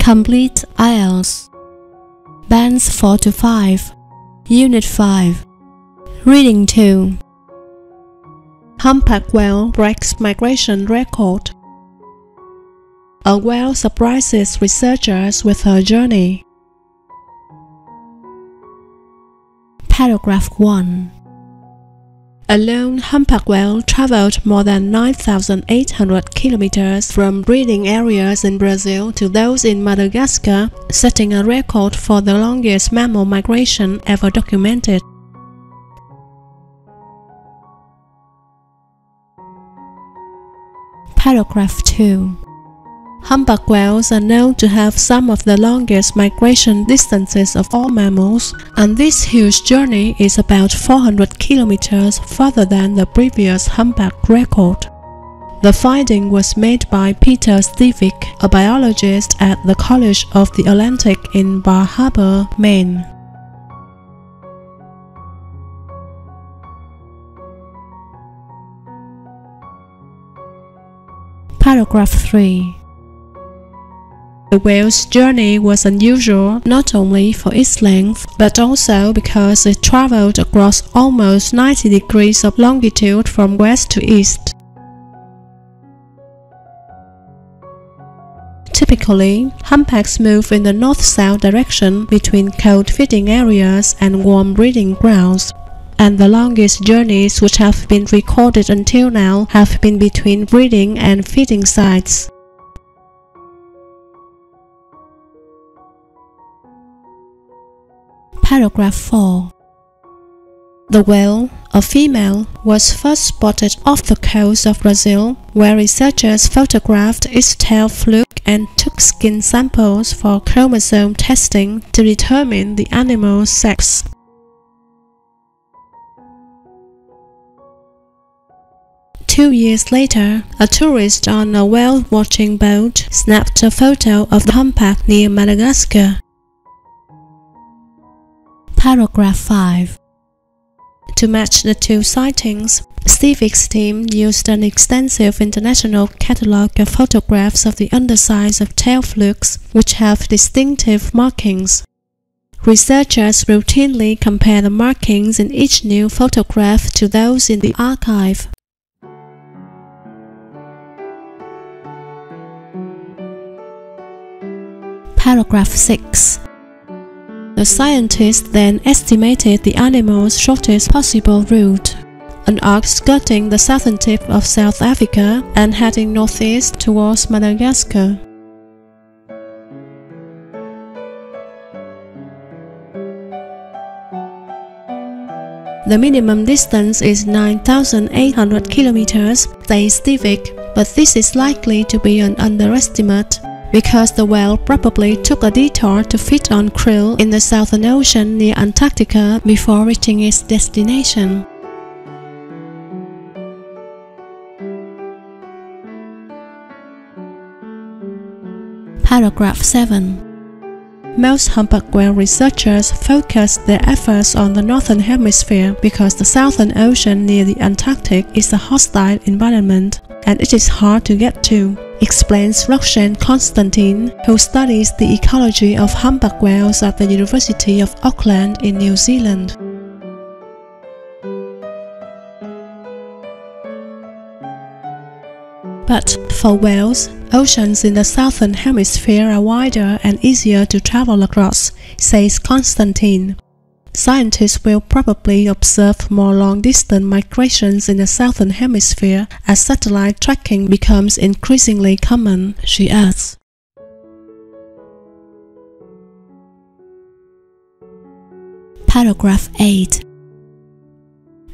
Complete Ielts. Bands 4 to 5. Unit 5. Reading 2. Humpack whale breaks migration record. A whale surprises researchers with her journey. Paragraph 1. A lone humpback whale traveled more than 9,800 kilometers from breeding areas in Brazil to those in Madagascar, setting a record for the longest mammal migration ever documented. Paragraph 2. Humpback whales are known to have some of the longest migration distances of all mammals, and this huge journey is about 400 kilometers farther than the previous humpback record. The finding was made by Peter Stevick, a biologist at the College of the Atlantic in Bar Harbor, Maine. Paragraph 3. The whale's journey was unusual not only for its length, but also because it traveled across almost 90 degrees of longitude from west to east. Typically, humpbacks move in the north-south direction between cold feeding areas and warm breeding grounds, and the longest journeys which have been recorded until now have been between breeding and feeding sites. Paragraph 4. The whale, a female, was first spotted off the coast of Brazil, where researchers photographed its tail fluke and took skin samples for chromosome testing to determine the animal's sex. Two years later, a tourist on a whale-watching boat snapped a photo of the humpback near Madagascar. Paragraph 5. To match the two sightings, Stevick's team used an extensive international catalogue of photographs of the undersides of tail flukes, which have distinctive markings. Researchers routinely compare the markings in each new photograph to those in the archive. Paragraph 6. The scientists then estimated the animal's shortest possible route, an arc skirting the southern tip of South Africa and heading northeast towards Madagascar. The minimum distance is 9,800 kilometers, says Stevick, but this is likely to be an underestimate, because the whale probably took a detour to feed on krill in the Southern Ocean near Antarctica before reaching its destination. Paragraph 7. Most humpback whale researchers focus their efforts on the Northern Hemisphere because the Southern Ocean near the Antarctic is a hostile environment, and it is hard to get to, explains Roxanne Constantine, who studies the ecology of humpback whales at the University of Auckland in New Zealand. But for whales, oceans in the Southern Hemisphere are wider and easier to travel across, says Constantine. Scientists will probably observe more long-distance migrations in the Southern Hemisphere as satellite tracking becomes increasingly common, she adds. Paragraph 8.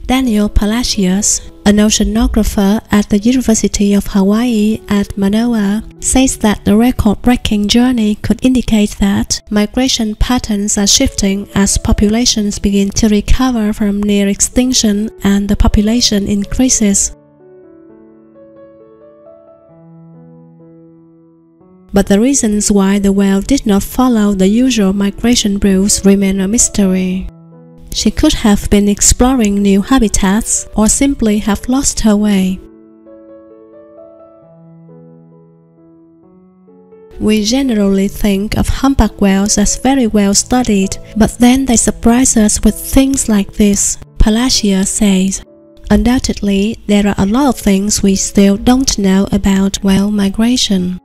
Daniel Palacios, an oceanographer at the University of Hawaii at Manoa, says that the record-breaking journey could indicate that migration patterns are shifting as populations begin to recover from near extinction and the population increases. But the reasons why the whale did not follow the usual migration routes remain a mystery. She could have been exploring new habitats or simply have lost her way. We generally think of humpback whales as very well studied, but then they surprise us with things like this, Palacia says. Undoubtedly, there are a lot of things we still don't know about whale migration.